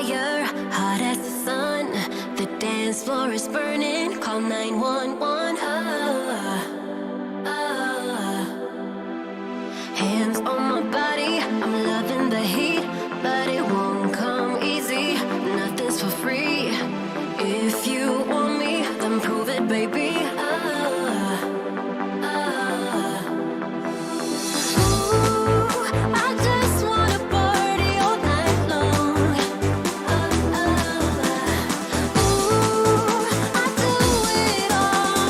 fire, hot as the sun. The dance floor is burning, call 911. Hands on my body, I'm loving the heat, but it won't come easy. Nothing's for free. If you want me, then prove it, baby. Ooh, I just wanna party all night long. Ooh, I do it all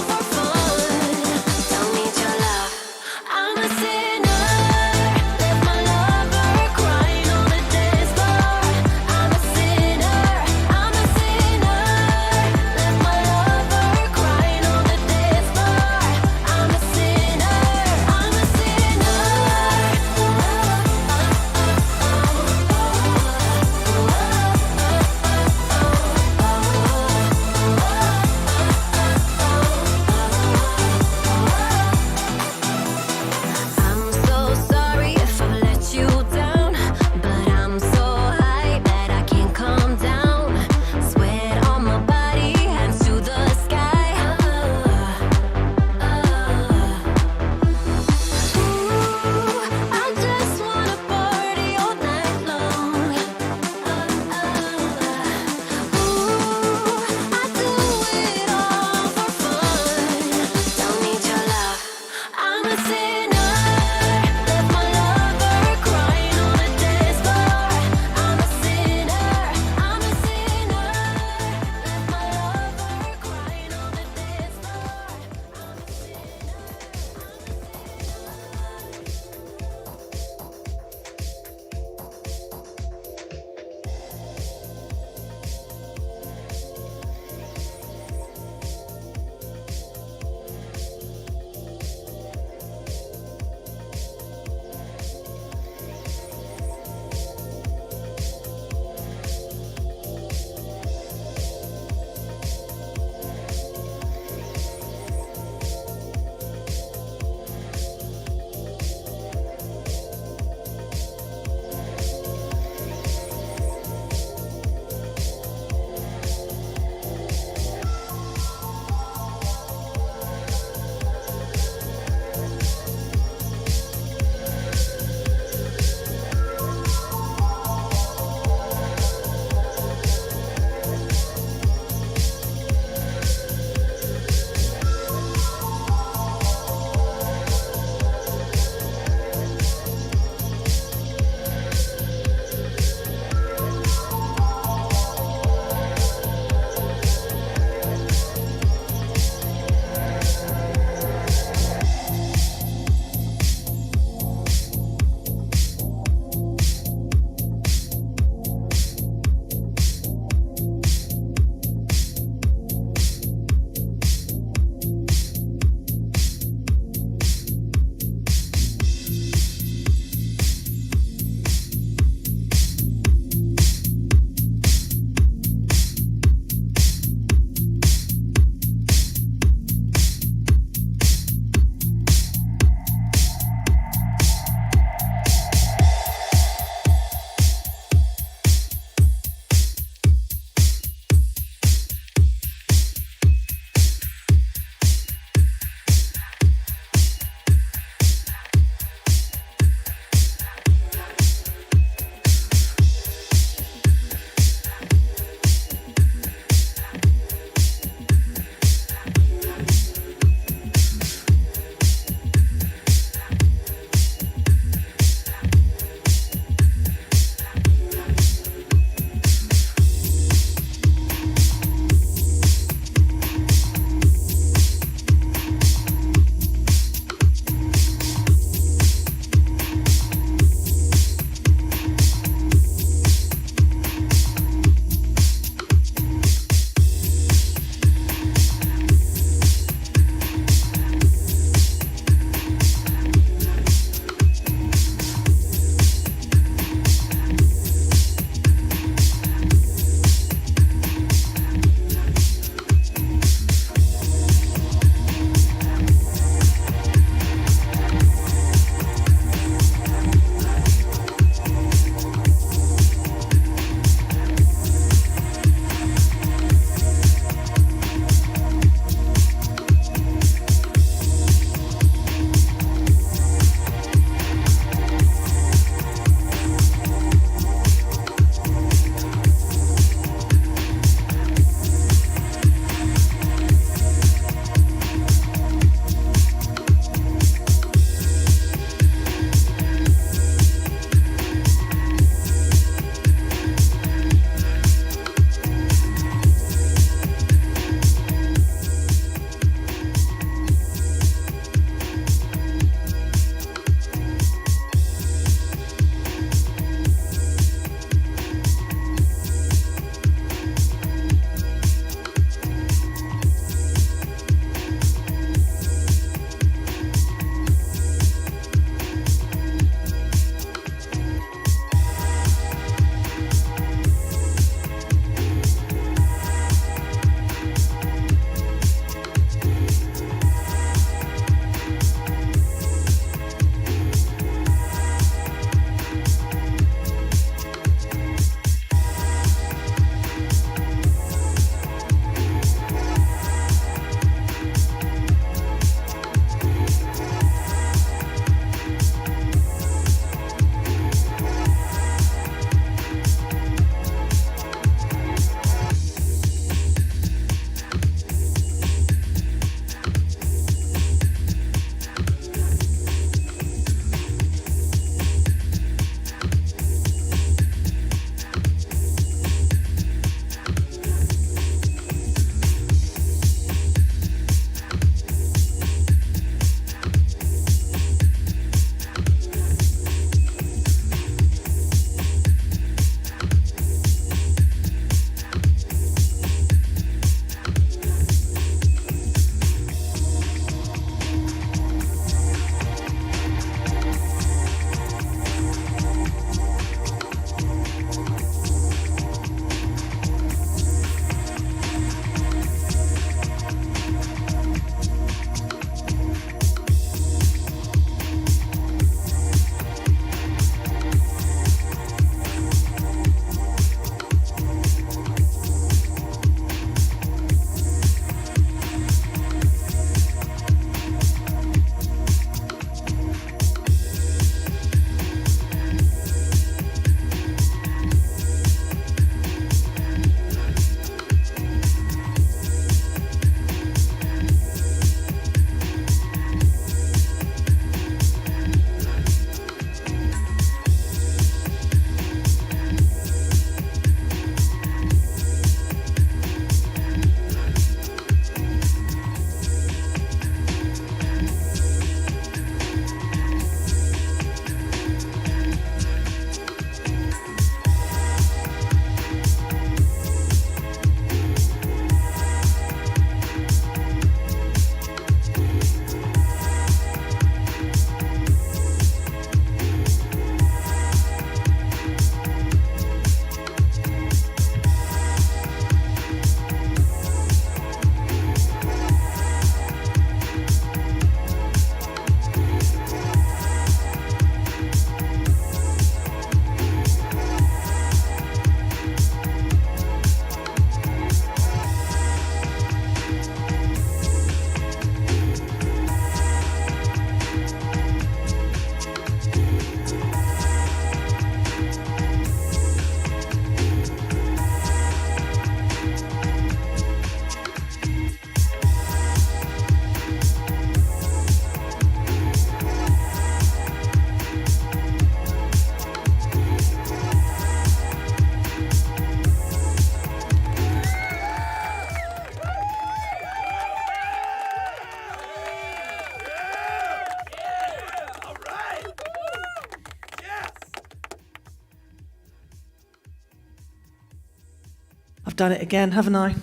I've done it again, haven't I?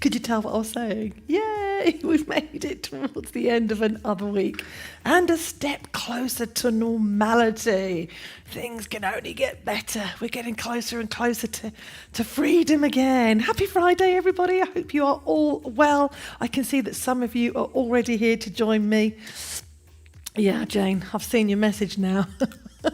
Could you tell what I was saying? Yay! We've made it towards the end of another week and a step closer to normality. Things can only get better. We're getting closer and closer to freedom again. Happy Friday, everybody. I hope you are all well. I can see that some of you are already here to join me. Yeah, Jane, I've seen your message now. I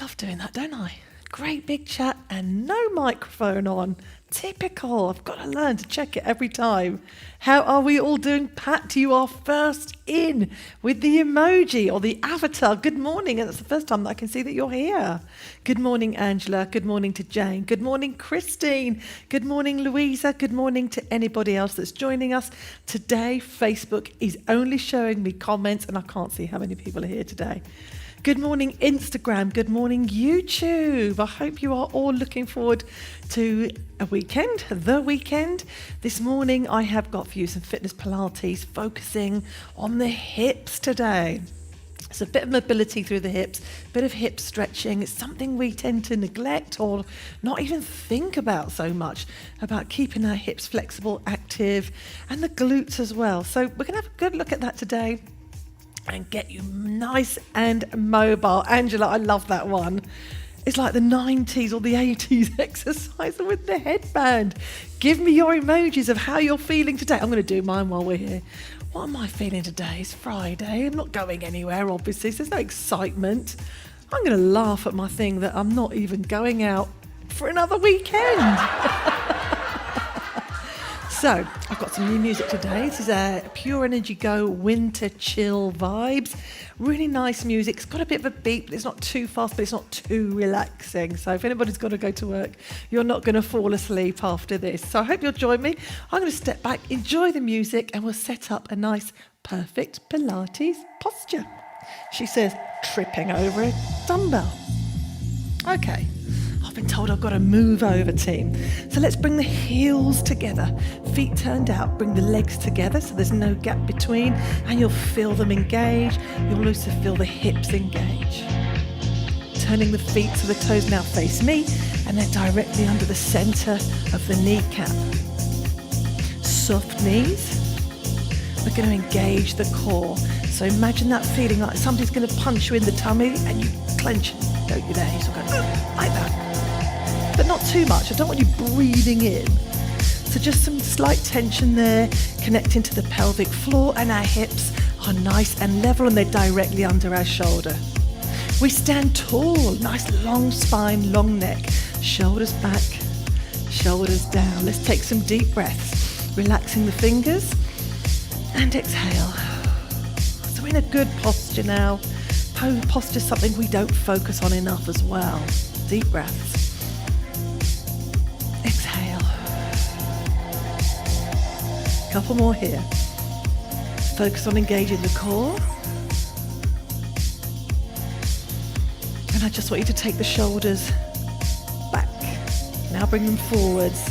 love doing that, don't I? Great big chat and no microphone on. Typical. I've got to learn to check it every time. How are we all doing? Pat, you are first in with the emoji or the avatar. Good morning. And it's the first time that I can see that you're here. Good morning, Angela. Good morning to Jane. Good morning, Christine. Good morning, Louisa. Good morning to anybody else that's joining us. Today, Facebook is only showing me comments and I can't see how many people are here today. Good morning, Instagram. Good morning, YouTube. I hope you are all looking forward to the weekend. This morning, I have got for you some fitness Pilates focusing on the hips today. It's a bit of mobility through the hips, a bit of hip stretching. It's something we tend to neglect or not even think about so much, about keeping our hips flexible, active, and the glutes as well. So we're going to have a good look at that today and get you nice and mobile. Angela, I love that one. It's like the 90s or the 80s exercise with the headband. Give me your emojis of how you're feeling today. I'm going to do mine while we're here. What am I feeling today? It's Friday. I'm not going anywhere, obviously, so there's no excitement. I'm going to laugh at my thing that I'm not even going out for another weekend. So, I've got some new music today. This is a Pure Energy Go winter chill vibes. Really nice music. It's got a bit of a beat, but it's not too fast, but it's not too relaxing. So if anybody's got to go to work, you're not going to fall asleep after this. So I hope you'll join me. I'm going to step back, enjoy the music, and we'll set up a nice, perfect Pilates posture. She says, tripping over a dumbbell. Okay. I've been told I've got to move over, team. So let's bring the heels together, feet turned out, bring the legs together so there's no gap between, and you'll feel them engage. You'll also feel the hips engage. Turning the feet so the toes now face me, and they're directly under the center of the kneecap. Soft knees. We're going to engage the core. So imagine that feeling like somebody's going to punch you in the tummy and you clench it, don't you there? You sort of go, like that. But not too much. I don't want you breathing in. So just some slight tension there, connecting to the pelvic floor, and our hips are nice and level and they're directly under our shoulder. We stand tall, nice long spine, long neck, shoulders back, shoulders down. Let's take some deep breaths, relaxing the fingers and exhale. So in a good posture now. Posture is something we don't focus on enough as well. Deep breaths. Exhale. Couple more here. Focus on engaging the core. And I just want you to take the shoulders back. Now bring them forwards.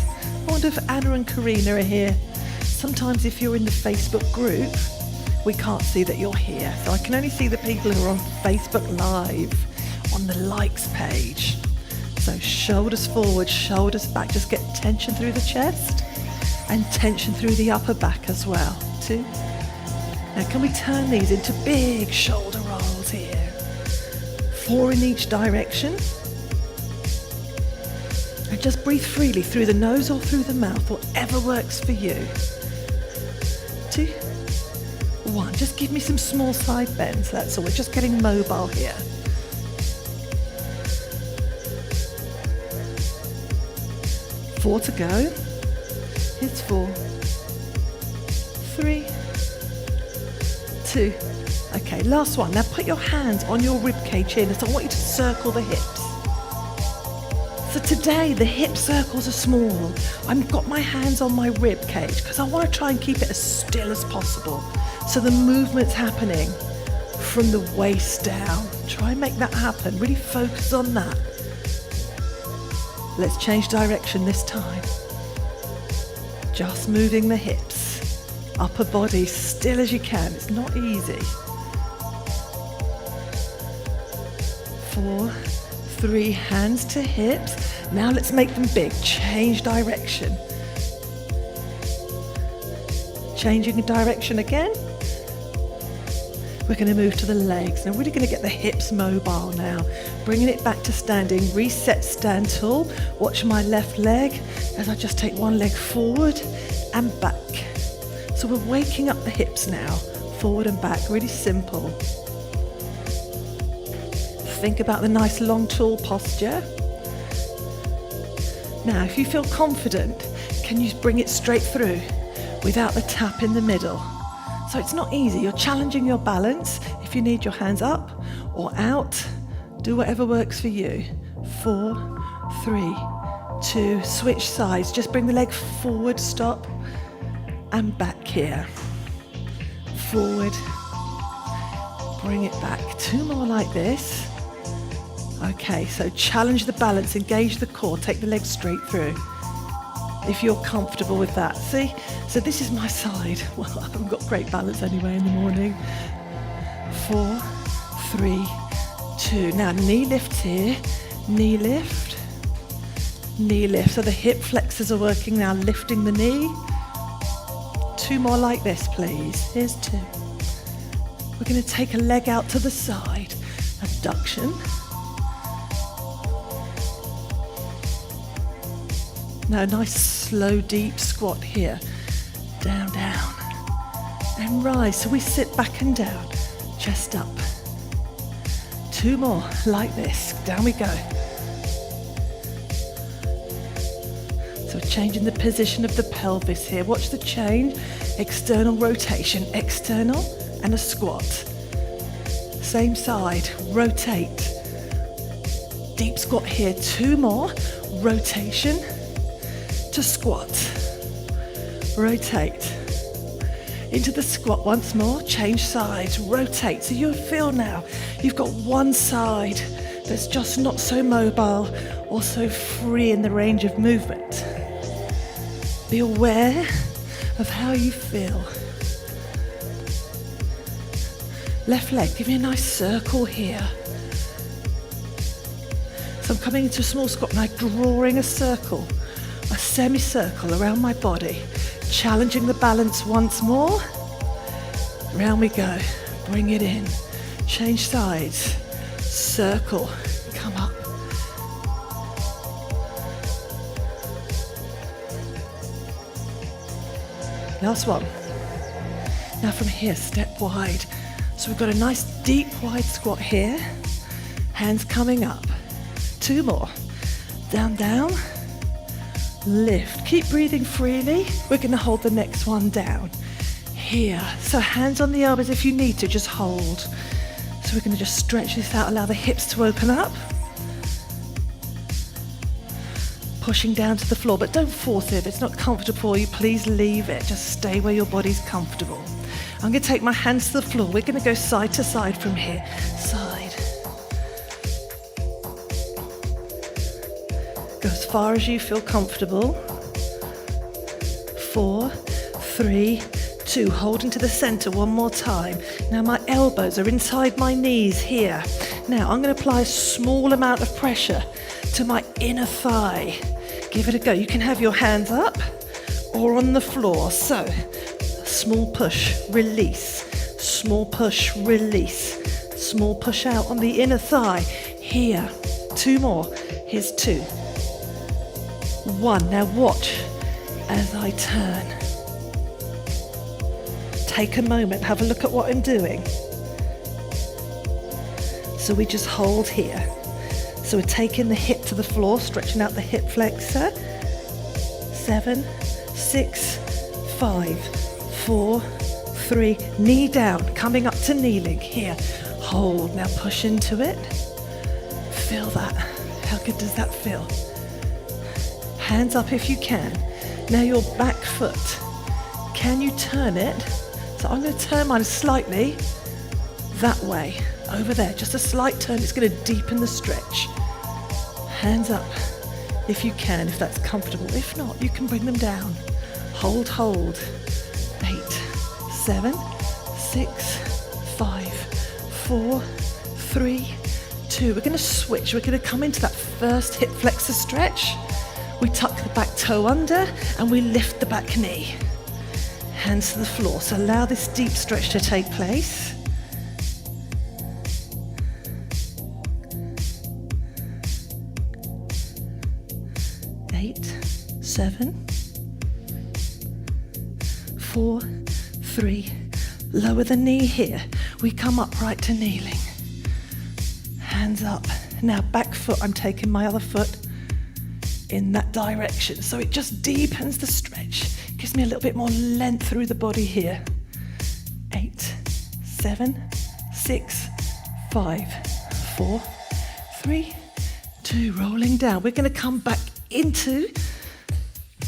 I wonder if Anna and Karina are here. Sometimes if you're in the Facebook group, we can't see that you're here. So I can only see the people who are on Facebook Live on the likes page. So shoulders forward, shoulders back. Just get tension through the chest and tension through the upper back as well. 2. Now can we turn these into big shoulder rolls here? 4 in each direction. And just breathe freely through the nose or through the mouth, whatever works for you. 2. 1. Just give me some small side bends, that's all. We're just getting mobile here. 4 to go. It's 4. 3. 2. Okay, last one. Now put your hands on your rib cage here. So I want you to circle the hips. So today the hip circles are small. I've got my hands on my rib cage because I want to try and keep it as still as possible. So the movement's happening from the waist down. Try and make that happen. Really focus on that. Let's change direction this time. Just moving the hips. Upper body still as you can. It's not easy. 4, 3, hands to hips. Now let's make them big. Change direction. Changing direction again. We're going to move to the legs. Now, really going to get the hips mobile now. Bringing it back to standing. Reset, stand tall. Watch my left leg as I just take one leg forward and back. So we're waking up the hips now. Forward and back. Really simple. Think about the nice long tall posture. Now, if you feel confident, can you bring it straight through without the tap in the middle? So it's not easy. You're challenging your balance. If you need your hands up or out, do whatever works for you. 4, 3, 2, switch sides. Just bring the leg forward, stop, and back here. Forward, bring it back. 2 more like this. Okay, so challenge the balance, engage the core, take the leg straight through. If you're comfortable with that. See? So this is my side. Well, I haven't got great balance anyway in the morning. 4, 3, 2. Now knee lift here, knee lift, knee lift. So the hip flexors are working now, lifting the knee. 2 more like this, please. Here's 2. We're going to take a leg out to the side. Abduction. Now, nice slow deep squat here. Down, down, and rise. So we sit back and down, chest up. 2 more like this. Down we go. So changing the position of the pelvis here. Watch the change. External rotation, external, and a squat. Same side, rotate. Deep squat here. 2 more. Rotation to squat. Rotate. Into the squat once more. Change sides. Rotate. So you feel now you've got one side that's just not so mobile or so free in the range of movement. Be aware of how you feel. Left leg, give me a nice circle here. So I'm coming into a small squat and I'm drawing a circle, a semicircle around my body, challenging the balance once more. Round we go, bring it in, change sides, circle, come up. Last one. Now from here, step wide. So we've got a nice deep wide squat here. Hands coming up. 2 more. Down, down. Lift. Keep breathing freely. We're going to hold the next one down. Here. So hands on the elbows if you need to, just hold. So we're going to just stretch this out, allow the hips to open up. Pushing down to the floor, but don't force it. If it's not comfortable for you, please leave it. Just stay where your body's comfortable. I'm going to take my hands to the floor. We're going to go side to side from here. Side. Go as far as you feel comfortable. 4, 3, 2. Hold into the center one more time. Now my elbows are inside my knees here. Now I'm going to apply a small amount of pressure to my inner thigh. Give it a go. You can have your hands up or on the floor. So, small push, release. Small push, release. Small push out on the inner thigh. Here. 2 more. Here's 2. 1. Now watch as I turn. Take a moment. Have a look at what I'm doing. So we just hold here. So we're taking the hip to the floor, stretching out the hip flexor. 7, 6, 5, 4, 3. Knee down, coming up to kneeling. Here, hold. Now push into it. Feel that. How good does that feel? Hands up if you can. Now your back foot. Can you turn it? So I'm going to turn mine slightly that way. Over there, just a slight turn. It's going to deepen the stretch. Hands up if you can, if that's comfortable. If not, you can bring them down. Hold, hold. 8, 7, 6, 5, 4, 3, 2, we're going to switch. We're going to come into that first hip flexor stretch. We tuck the back toe under and we lift the back knee. Hands to the floor. So allow this deep stretch to take place. 8, 7, 4, 3. Lower the knee here. We come upright to kneeling. Hands up. Now back foot, I'm taking my other foot in that direction. So it just deepens the stretch. Gives me a little bit more length through the body here. 8, 7, 6, 5, 4, 3, 2. Rolling down. We're going to come back into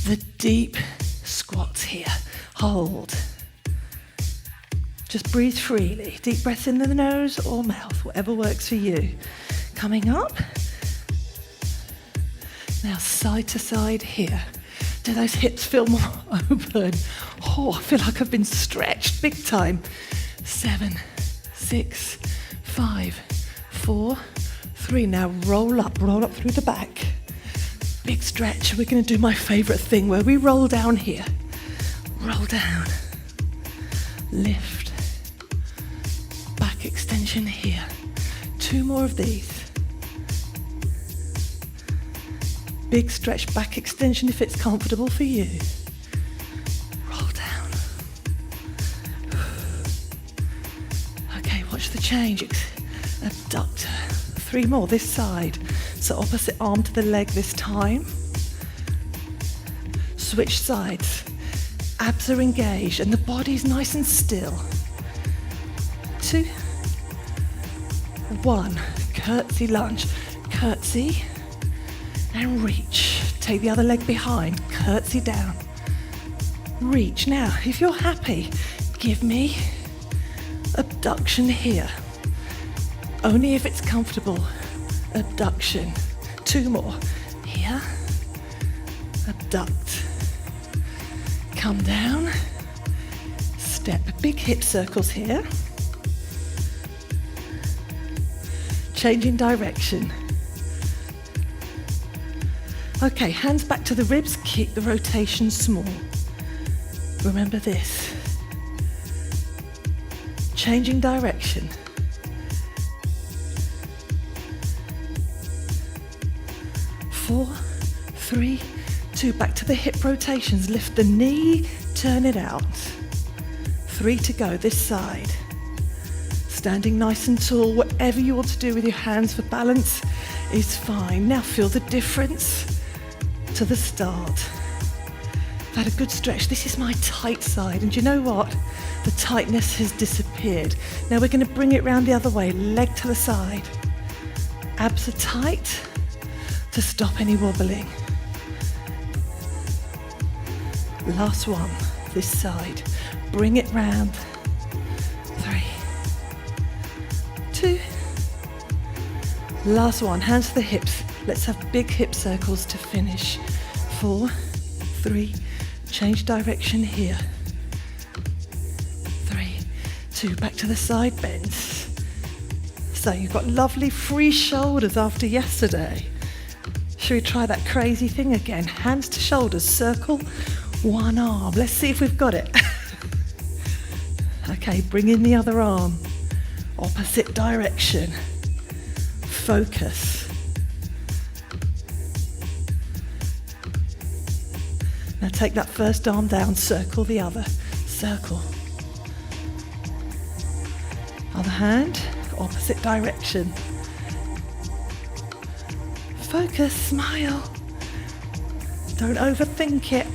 the deep squats here. Hold. Just breathe freely. Deep breath in the nose or mouth, whatever works for you. Coming up. Now side to side here. Do those hips feel more open? Oh, I feel like I've been stretched big time. 7, 6, 5, 4, 3. Now roll up through the back. Big stretch. We're going to do my favorite thing where we roll down here. Roll down. Lift. Back extension here. 2 more of these. Big stretch back extension if it's comfortable for you. Roll down. Okay, watch the change. Abductor. 3 more this side. So opposite arm to the leg this time. Switch sides. Abs are engaged and the body's nice and still. 2, 1. Curtsy lunge. Curtsy. And reach. Take the other leg behind. Curtsy down. Reach. Now, if you're happy, give me abduction here. Only if it's comfortable. Abduction. 2 more. Here. Abduct. Come down. Step. Big hip circles here. Changing direction. Okay, hands back to the ribs, keep the rotation small. Remember this. Changing direction. 4, 3, 2. Back to the hip rotations. Lift the knee, turn it out. 3 to go, this side. Standing nice and tall, whatever you want to do with your hands for balance is fine. Now feel the difference to the start. I've had a good stretch. This is my tight side, and you know what? The tightness has disappeared. Now we're going to bring it round the other way, leg to the side. Abs are tight to stop any wobbling. Last one, this side. Bring it round. 3, 2. Last one, hands to the hips. Let's have big hip circles to finish. 4, 3, change direction here. 3, 2, back to the side bends. So you've got lovely free shoulders after yesterday. Should we try that crazy thing again? Hands to shoulders, circle one arm. Let's see if we've got it. Okay, bring in the other arm. Opposite direction. Focus. Now take that first arm down, circle the other. Circle. Other hand, opposite direction. Focus, smile. Don't overthink it.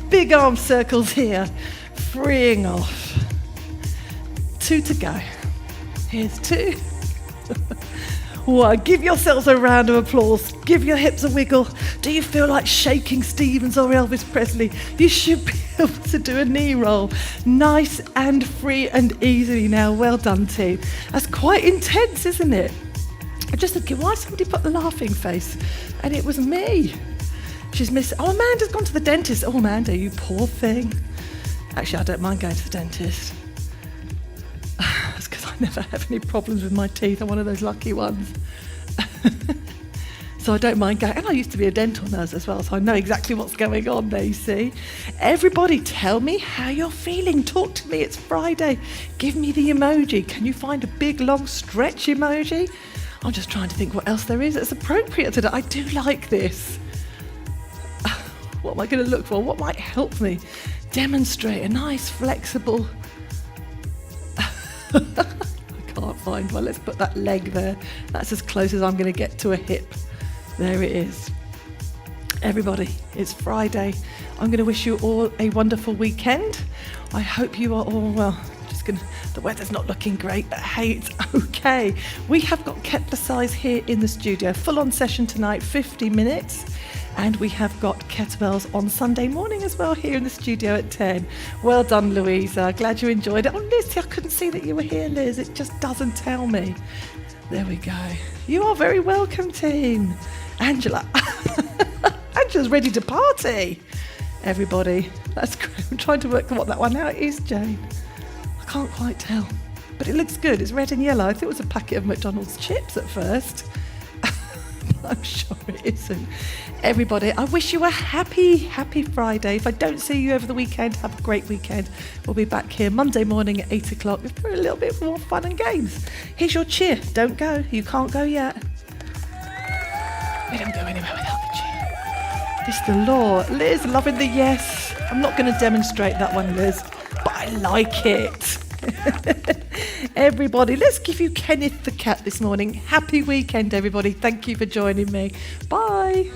Big arm circles here, freeing off. 2 to go. Here's 2. 1. Give yourselves a round of applause. Give your hips a wiggle. Do you feel like shaking Stevens or Elvis Presley? You should be able to do a knee roll. Nice and free and easy now. Well done, team. That's quite intense, isn't it? I'm just thinking, why somebody put the laughing face? And it was me. She's missing. Oh, Amanda's gone to the dentist. Oh, Amanda, you poor thing. Actually, I don't mind going to the dentist. It's because I'm never have any problems with my teeth. I'm one of those lucky ones. So I don't mind going. And I used to be a dental nurse as well, so I know exactly what's going on there, you see. Everybody, tell me how you're feeling. Talk to me. It's Friday. Give me the emoji. Can you find a big, long stretch emoji? I'm just trying to think what else there is that's appropriate today. I do like this. What am I going to look for? What might help me demonstrate a nice, flexible... I can't find one. Let's put that leg there. That's as close as I'm going to get to a hip. There it is. Everybody, it's Friday. I'm going to wish you all a wonderful weekend. I hope you are all well. The weather's not looking great, but hey, it's okay. We have got kettlebell here in the studio. Full-on session tonight, 50 minutes. And we have got kettlebells on Sunday morning as well here in the studio at 10. Well done, Louisa. Glad you enjoyed it. Oh, Liz, I couldn't see that you were here, Liz. It just doesn't tell me. There we go. You are very welcome, team. Angela. Angela's ready to party. Everybody. That's great. I'm trying to work what that one out is, Jane. I can't quite tell. But it looks good. It's red and yellow. I think it was a packet of McDonald's chips at first. I'm sure it isn't. Everybody, I wish you a happy Friday. If I don't see you over the weekend, have a great weekend. We'll be back here Monday morning at 8 o'clock for a little bit more fun and games. Here's your cheer. Don't go. You can't go yet. We don't go anywhere without the cheer. It's the law. Liz, loving the yes. I'm not going to demonstrate that one, Liz, but I like it. Everybody, let's give you Kenneth the cat this morning. Happy weekend, everybody. Thank you for joining me. Bye.